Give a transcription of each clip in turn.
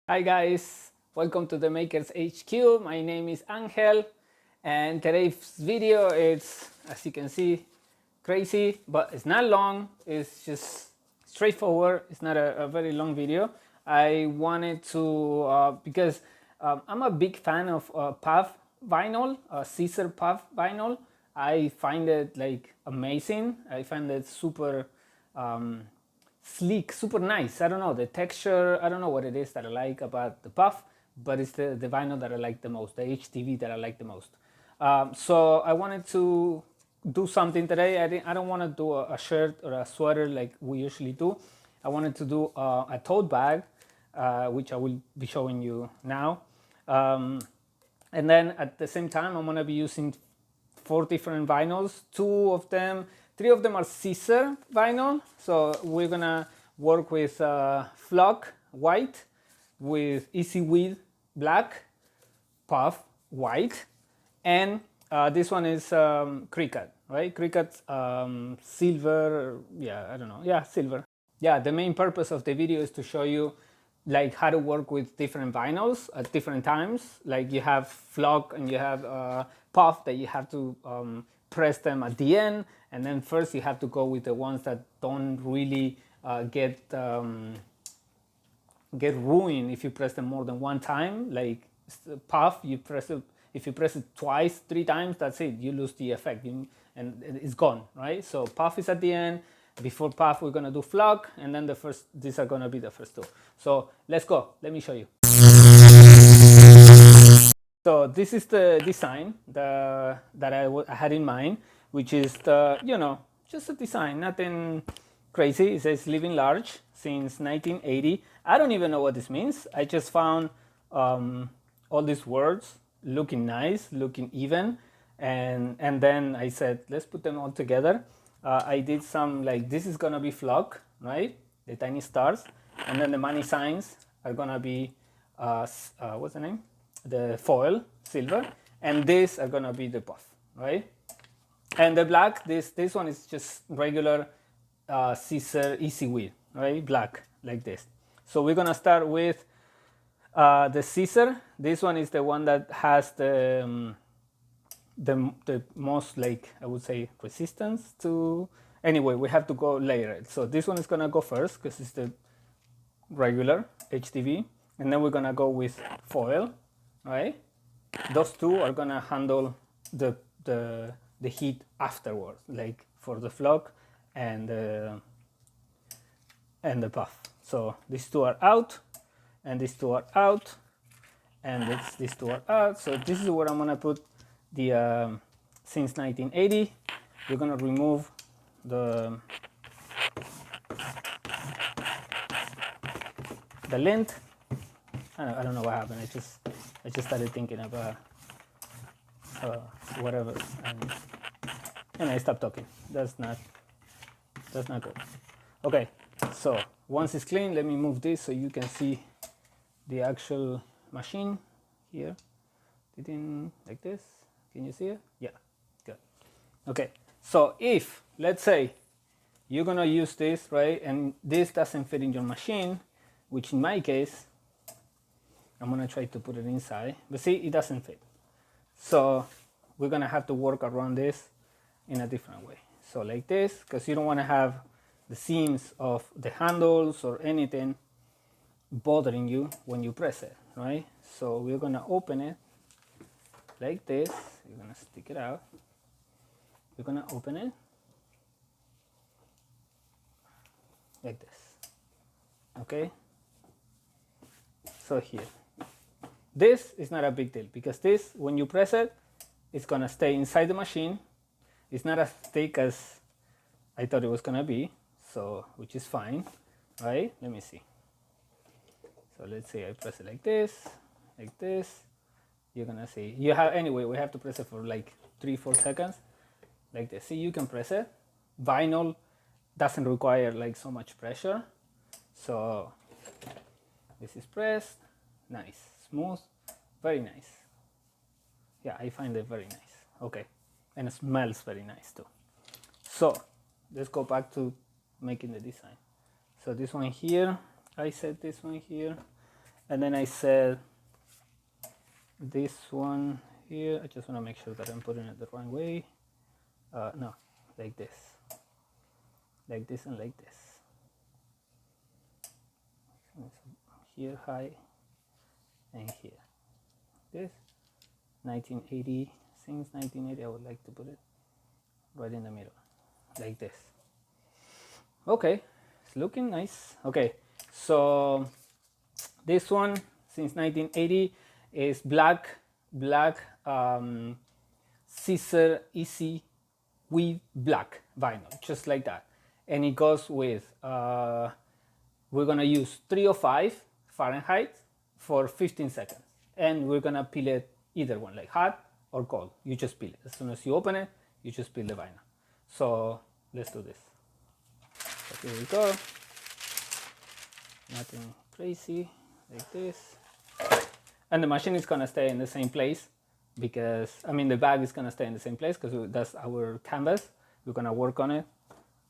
Hi guys, welcome to the Makers HQ. My name is Angel, and today's video is, as you can see, crazy, but it's not long. It's just straightforward. It's not a very long video. I wanted to because I'm a big fan of Puff Vinyl, Siser Puff Vinyl. I find it like amazing. I find it super sleek, super nice. I don't know, the texture, I don't know what it is that I like about the puff, but it's the vinyl that I like the most, the HTV that I like the most. So I wanted to do something today. I don't want to do a shirt or a sweater like we usually do. I wanted to do a tote bag, which I will be showing you now. And then at the same time, I'm going to be using 4 different vinyls. Three of them are Siser vinyl. So we're going to work with Flock white, with easyweed black, Puff white, and this one is Cricut, right? Cricut silver, yeah, I don't know, yeah, silver. Yeah, the main purpose of the video is to show you like how to work with different vinyls at different times. Like you have Flock and you have Puff that you have to press them at the end, and then first you have to go with the ones that don't really get ruined if you press them more than one time. Like Puff, you press it, if you press it twice, 3 times, that's it, you lose the effect and it's gone, right? So Puff is at the end. Before Puff, we're gonna do Flock, and then these are gonna be the first two. So let's go, let me show you. So this is the design that I had in mind, which is just a design, nothing crazy. It says living large since 1980. I don't even know what this means. I just found all these words looking nice, looking even, and then I said, let's put them all together. I did some, like, this is gonna be Flock, right? The tiny stars, and then the money signs are gonna be what's the name? The foil silver, and these are gonna be the puff, right? And the black, this one is just regular Siser easyweed, right? Black, like this. So we're gonna start with the Siser. This one is the one that has the most, like, I would say, resistance to. Anyway, we have to go later. So this one is gonna go first because it's the regular HTV, and then we're gonna go with foil, right? Those two are gonna handle the heat afterwards, like for the Flock and the puff. So these two are out, and these two are out, and these two are out. So this is where I'm gonna put the since 1980. We're gonna remove the lint. I don't know what happened. I just started thinking about whatever, and I stopped talking. That's not good. Okay, so once it's clean, let me move this so you can see the actual machine here. Like this. Can you see it? Yeah, good. Okay, so if, let's say, you're gonna use this, right, and this doesn't fit in your machine, which in my case, I'm gonna try to put it inside, but see, it doesn't fit. So we're gonna have to work around this in a different way. So like this, because you don't wanna have the seams of the handles or anything bothering you when you press it, right? So we're gonna open it like this. You're gonna stick it out. We're gonna open it like this. Okay. So here, this is not a big deal because this, when you press it, it's gonna stay inside the machine. It's not as thick as I thought it was gonna be, so which is fine, right? Let me see. So let's say I press it like this. You're gonna see. You have, anyway, we have to press it for like 3-4 seconds, like this. See, you can press it. Vinyl doesn't require like so much pressure, so this is pressed, nice, smooth, very nice. Yeah, I find it very nice. Okay, and it smells very nice too. So let's go back to making the design. So this one here, I set this one here, And then I said this one here, I just want to make sure that I'm putting it the right way. No, like this and like this. Here high and here. This 1980, since 1980 I would like to put it right in the middle, like this. Okay, it's looking nice. Okay, so this one since 1980 is black Siser easyweed black vinyl, just like that. And it goes with we're gonna use 305 Fahrenheit for 15 seconds, and we're gonna peel it either one, like hot or cold. You just peel it as soon as you open it. You just peel the vinyl. So let's do this. So here we go. Nothing crazy, like this. And the machine is gonna stay in the same place because, I mean, the bag is gonna stay in the same place because that's our canvas. We're gonna work on it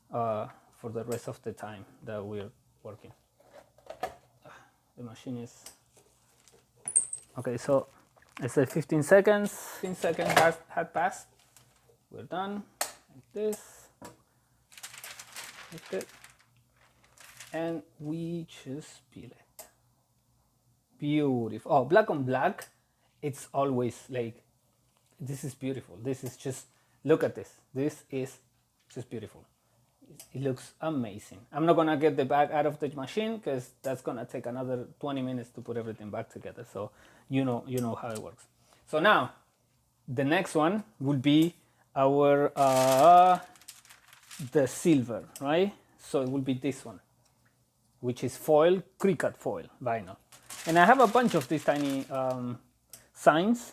for the rest of the time that we're working. The machine is okay. So I said 15 seconds. 15 seconds had passed. We're done. Like this. Like that. And we just peel it. Beautiful. Oh, black on black, it's always like, this is beautiful. This is just, look at this. This is just beautiful. It looks amazing. I'm not gonna get the bag out of the machine because that's gonna take another 20 minutes to put everything back together. So you know how it works. So now the next one will be our the silver, right? So it will be this one, which is foil, Cricut Foil Vinyl. And I have a bunch of these tiny signs,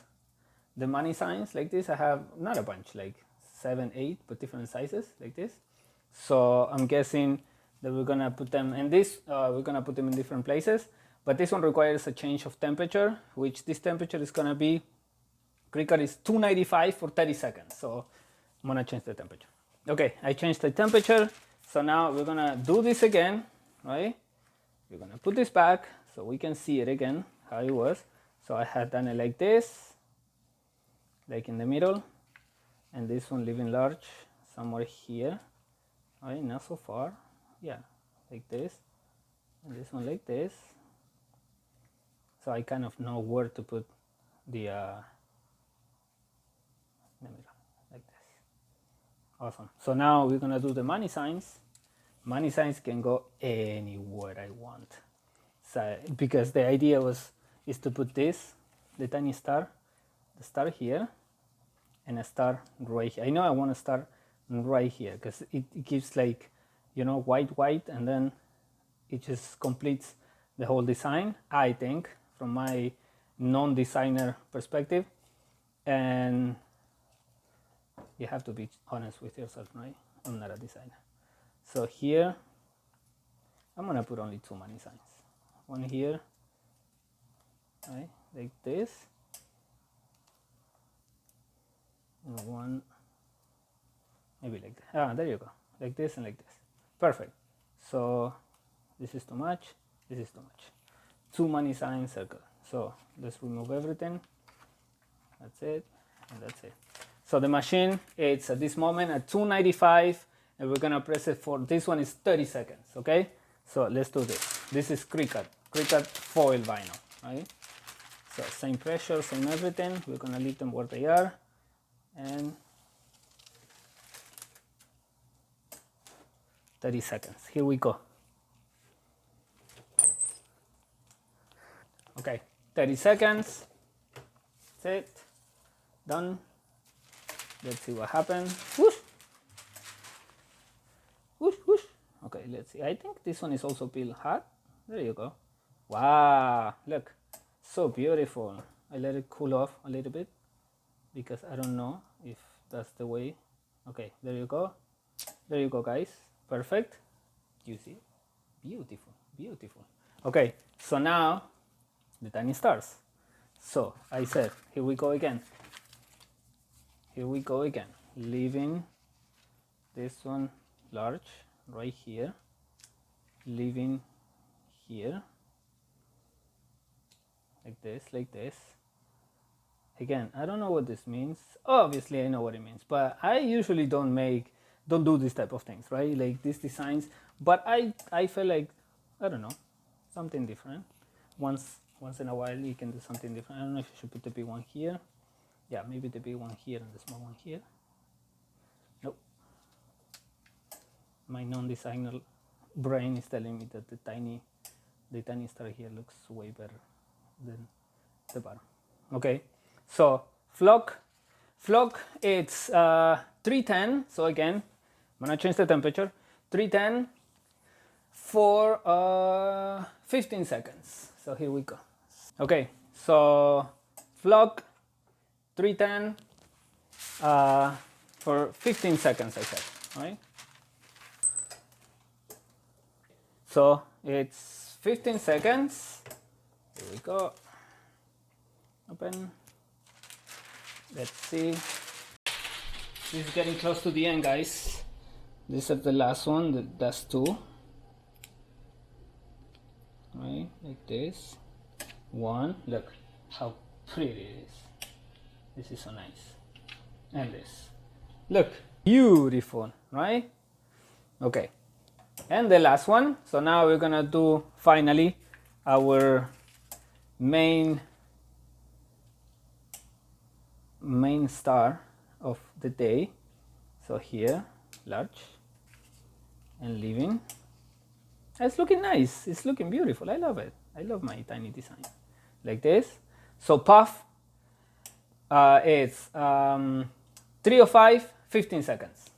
the money signs like this. I have not a bunch, like 7, 8, but different sizes like this. So I'm guessing that we're gonna put them in this, we're gonna put them in different places. But this one requires a change of temperature, which this temperature is gonna be, Cricut is 295 for 30 seconds. So I'm gonna change the temperature. Okay, I changed the temperature. So now we're gonna do this again, right? We're gonna put this back so we can see it again, how it was. So I had done it like this, like in the middle, and this one living large somewhere here, right? Not so far, yeah, like this, and this one like this. So I kind of know where to put the in the middle, like this. Awesome. So now we're gonna do the money signs. Money signs can go anywhere I want. So because the idea is to put this, the tiny star, the star here, and a star right here. I know I want to start right here because it gives like, you know, white, and then it just completes the whole design, I think, from my non-designer perspective. And you have to be honest with yourself, right? I'm not a designer. So here, I'm gonna put only 2 money signs. One here, right, like this, and one maybe like that. Ah, there you go, like this and like this. Perfect. So this is too much, this is too much. 2 money signs are good. So let's remove everything. That's it, and that's it. So the machine, it's at this moment at 295, and we're gonna press it for, this one is 30 seconds, okay? So let's do this. This is Cricut Foil Vinyl, right? So same pressure, same everything. We're gonna leave them where they are, and 30 seconds. Here we go. Okay, 30 seconds. That's it. Done. Let's see what happens. Whoosh. Whoosh, whoosh. Okay, let's see. I think this one is also peel hot. There you go. Wow, look, so beautiful. I let it cool off a little bit because I don't know if that's the way. Okay, there you go. There you go, guys. Perfect. You see? Beautiful, beautiful. Okay, so now the tiny stars. So I said, here we go again. Here we go again. Leaving this one large right here. Leaving here. like this. Again, I don't know what this means. Obviously, I know what it means, but I usually don't do this type of things, right? Like these designs, but I feel like, I don't know, something different. Once in a while, you can do something different. I don't know if you should put the big one here. Yeah, maybe the big one here and the small one here. Nope. My non-designer brain is telling me that the tiny star here looks way better than the bottom. Okay, so flock, it's 310. So again, I'm gonna change the temperature. 310 for 15 seconds. So here we go. Okay, so flock 310 for 15 seconds, I said, right? So it's 15 seconds. Here we go. Open. Let's see. This is getting close to the end, guys. This is the last one. That's 2. Right, like this. 1. Look how pretty it is. This is so nice. And this. Look, beautiful, right? Okay. And the last one. So now we're gonna do finally our main star of the day. So here, large and living. It's looking nice. It's looking beautiful. I love it. I love my tiny design. Like this. So puff, it's 305, 15 seconds.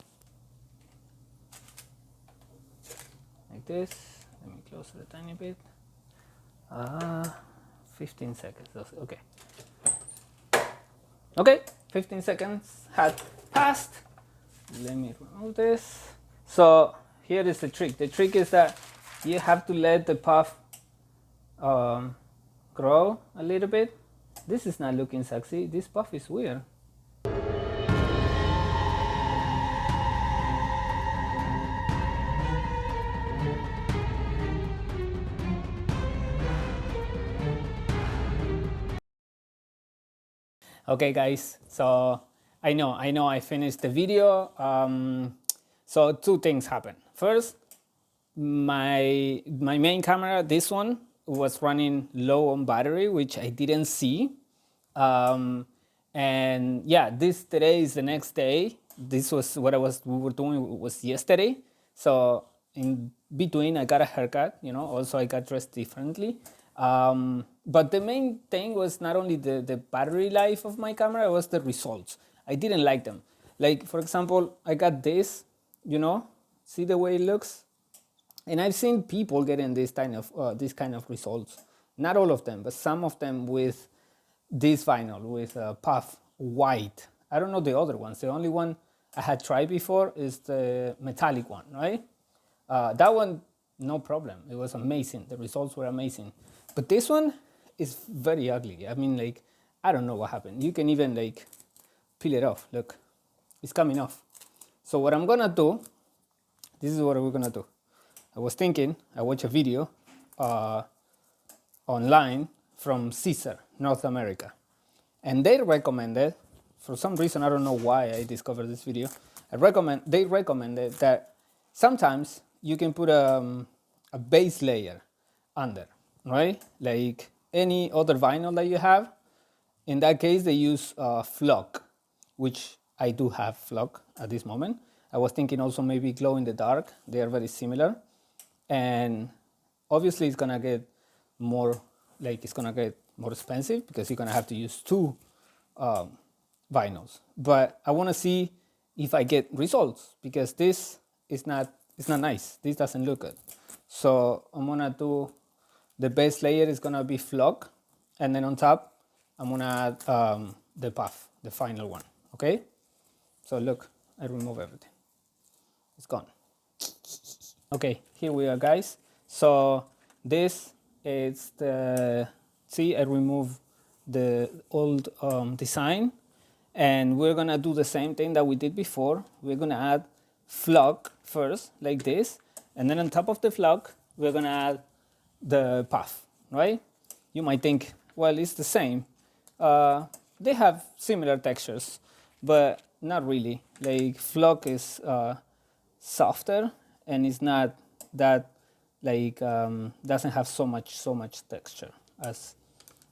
Like this. Let me close it a tiny bit. 15 seconds. Okay. Okay, 15 seconds had passed. Let me remove this. So here is the trick. The trick is that you have to let the puff grow a little bit. This is not looking sexy. This puff is weird. Okay, guys, so I know I finished the video. So 2 things happened. First, my main camera, this one, was running low on battery, which I didn't see. And yeah, today is the next day. This was what we were doing was yesterday. So in between, I got a haircut, also I got dressed differently. But the main thing was not only the battery life of my camera, it was the results. I didn't like them. Like, for example, I got this, see the way it looks? And I've seen people getting this kind of results. Not all of them, but some of them with this vinyl, with puff white. I don't know the other ones. The only one I had tried before is the metallic one, right? That one, no problem. It was amazing. The results were amazing. But this one is very ugly. I mean, like, I don't know what happened. You can even, like, peel it off. Look, it's coming off. So what I'm gonna do, this is what we're gonna do. I was thinking, I watched a video online from Siser, North America. And they recommended, for some reason, I don't know why I discovered this video, they recommended that sometimes you can put a base layer under, right? Like any other vinyl that you have. In that case, they use flock, which I do have flock at this moment. I was thinking also maybe glow in the dark. They are very similar. And obviously it's gonna get more expensive because you're gonna have to use 2 vinyls. But I wanna see if I get results because this is not nice. This doesn't look good. So I'm gonna do, the base layer is gonna be flock, and then on top I'm gonna add the puff, the final one, okay? So look, I remove everything. It's gone. Okay, here we are, guys. So this is see, I remove the old design, and we're gonna do the same thing that we did before. We're gonna add flock first, like this, and then on top of the flock, we're gonna add the puff, right? You might think, well, it's the same. They have similar textures, but not really. Like flock is softer, and it's not that like doesn't have so much texture as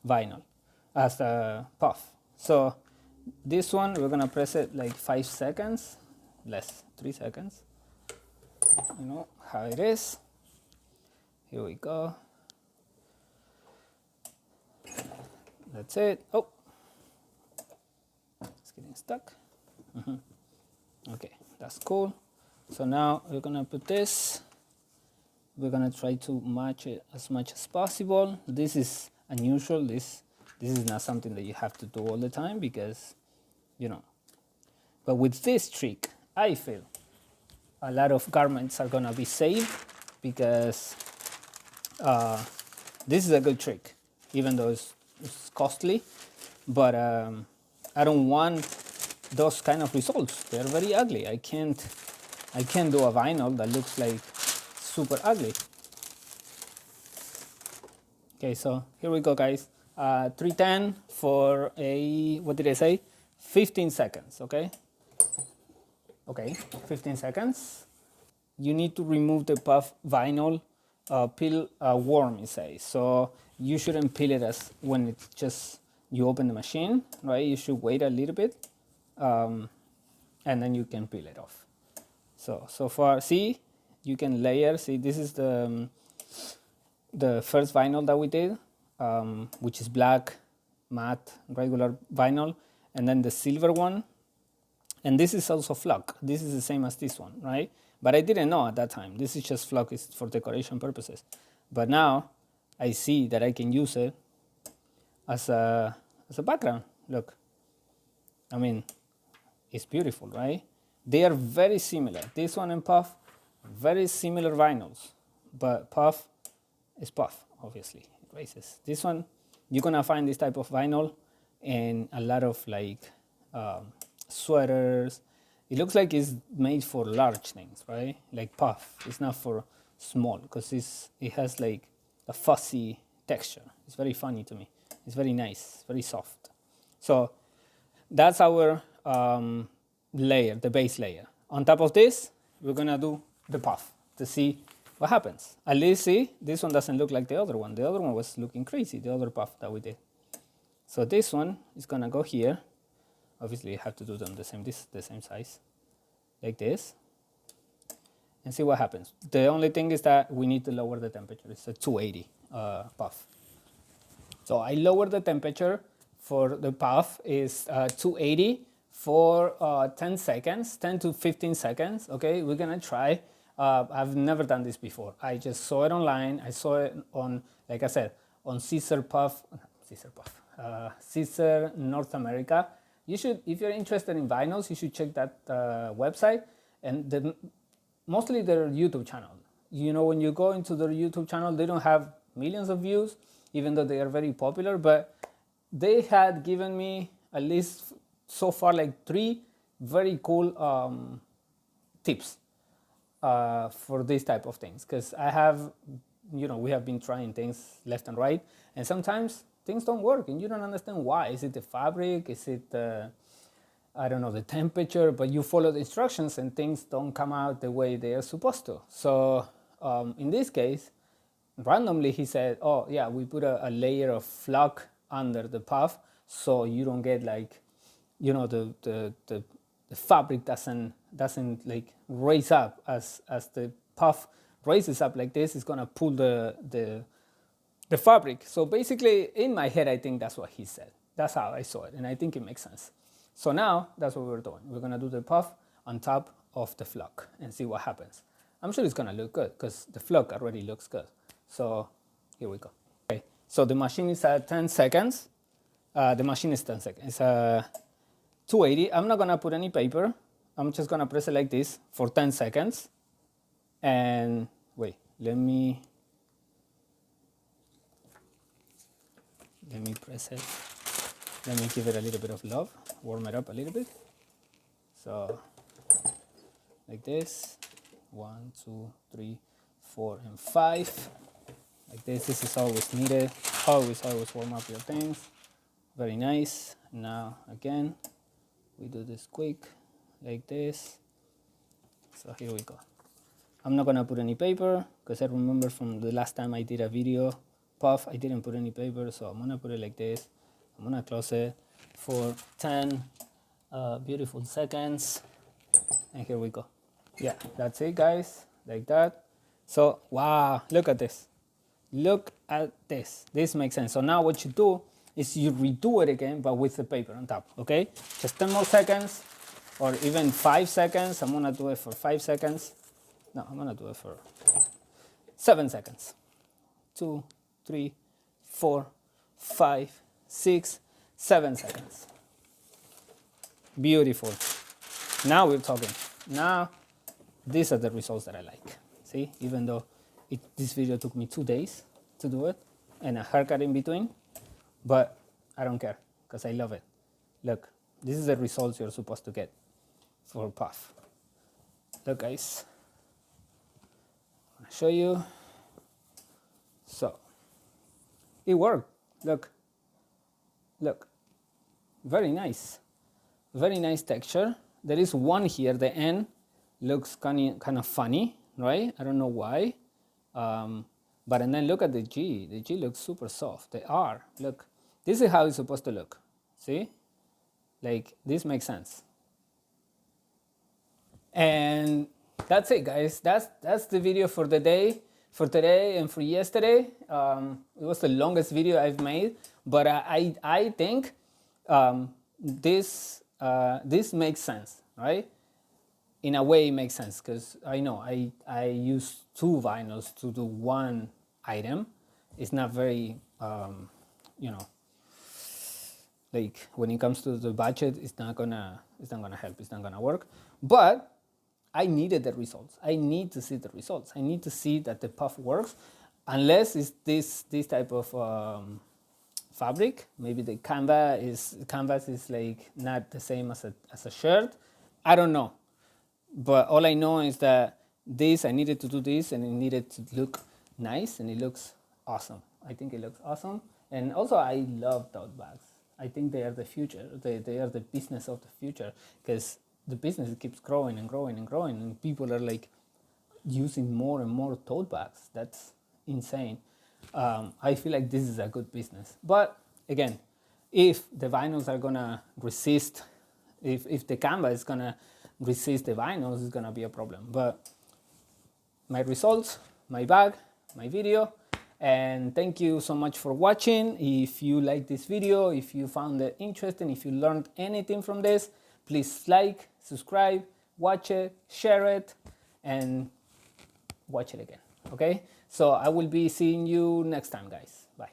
vinyl, as puff. So this one we're gonna press it like 5 seconds, less, 3 seconds. You know how it is. Here we go. That's it. Oh, it's getting stuck. Okay, that's cool. So now we're gonna put this. We're gonna try to match it as much as possible. This is unusual. This is not something that you have to do all the time because, you know. But with this trick, I feel a lot of garments are gonna be saved because this is a good trick, even though it's costly. But I don't want those kind of results. They're very ugly. I can't do a vinyl that looks like super ugly. Okay, so here we go, guys. 310 for a, what did I say? 15 seconds, okay? Okay, 15 seconds. You need to remove the puff vinyl peel worm, it says. So you shouldn't peel it as when it's just, you open the machine, right? You should wait a little bit and then you can peel it off. So far, see, you can layer. See, this is the first vinyl that we did, which is black, matte, regular vinyl, and then the silver one. And this is also flock. This is the same as this one, right? But I didn't know at that time. This is just flock, is for decoration purposes. But now I see that I can use it as a background. Look, I mean, it's beautiful, right? They are very similar. This one and puff, very similar vinyls, but puff is puff, obviously, it raises. This one, you're gonna find this type of vinyl in a lot of like sweaters. It looks like it's made for large things, right? Like puff, it's not for small because it has like a fuzzy texture. It's very funny to me. It's very nice, very soft. So that's our layer, the base layer. On top of this, we're gonna do the puff to see what happens. At least see, this one doesn't look like the other one. The other one was looking crazy, the other puff that we did. So this one is gonna go here. Obviously, you have to do them the same size, like this, and see what happens. The only thing is that we need to lower the temperature. It's a 280 puff. So I lowered the temperature for the puff is 280 for 10 seconds, 10 to 15 seconds. Okay, we're gonna try. I've never done this before. I just saw it online. I saw it on, like I said, on Siser North America. You should, if you're interested in vinyls, you should check that website and mostly their YouTube channel. You know, when you go into their YouTube channel, they don't have millions of views, even though they are very popular, but they had given me at least so far like 3 very cool tips for this type of things. Because I have, you know, we have been trying things left and right, and sometimes things don't work and you don't understand why. Is it the fabric? Is it I don't know, the temperature? But you follow the instructions and things don't come out the way they are supposed to. So in this case, randomly he said, oh yeah, we put a layer of flock under the puff so you don't get like, you know, the fabric doesn't like raise up as the puff raises up like this. It's gonna pull the fabric. So basically, in my head, I think that's what he said. That's how I saw it, and I think it makes sense. So now, that's what we're doing. We're gonna do the puff on top of the flock and see what happens. I'm sure it's gonna look good because the flock already looks good. So here we go. Okay, so the machine is at 10 seconds. The machine is 10 seconds. It's 280. I'm not gonna put any paper. I'm just gonna press it like this for 10 seconds. And wait, let me press it. Let me give it a little bit of love, warm it up a little bit. So, like this, 1, 2, 3, 4, and 5. Like this is always needed. Always warm up your things. Very nice. Now again, we do this quick, like this. So here we go. I'm not gonna put any paper because I remember from the last time I did a video puff, I didn't put any paper, so I'm gonna put it like this. I'm gonna close it for 10 beautiful seconds, and here we go. Yeah, that's it, guys, like that. So wow, look at this. Look at this. This makes sense. So now what you do is you redo it again, but with the paper on top, okay? Just 10 more seconds, or even 5 seconds. I'm gonna do it for 5 seconds. No, I'm gonna do it for 7 seconds. 2, 3, 4, 5, 6, 7 seconds. Beautiful. Now we're talking. Now, these are the results that I like. See, even though this video took me 2 days to do it, and a haircut in between, but I don't care, because I love it. Look, this is the results you're supposed to get for puff. Look, guys, I'm gonna show you. So, it worked. Look, look, very nice texture. There is one here, the end looks kind of funny, right? I don't know why. But and then look at the G. The G looks super soft. The R, look. This is how it's supposed to look. See? Like, this makes sense. And that's it, guys. That's the video for the day, for today and for yesterday. It was the longest video I've made, but I think this makes sense, right? In a way, it makes sense, because I know I use 2 vinyls to do 1 item. It's not very, you know, like when it comes to the budget, it's not gonna help. It's not gonna work. But I needed the results. I need to see the results. I need to see that the puff works, unless it's this type of fabric. Maybe the canvas is like not the same as a shirt. I don't know. But all I know is that I needed to do this, and it needed to look nice, and it looks awesome. I think it looks awesome. And also, I love tote bags. I think they are the future. They are the business of the future, because the business keeps growing and growing and growing, and people are like using more and more tote bags. That's insane. I feel like this is a good business. But again, if the vinyls are gonna resist, if the canvas is gonna resist the vinyls, is gonna be a problem. But my results, my bag, my video, and thank you so much for watching. If you like this video, if you found it interesting, if you learned anything from this, please like, subscribe, watch it, share it, and watch it again. Okay, so I will be seeing you next time, guys. Bye.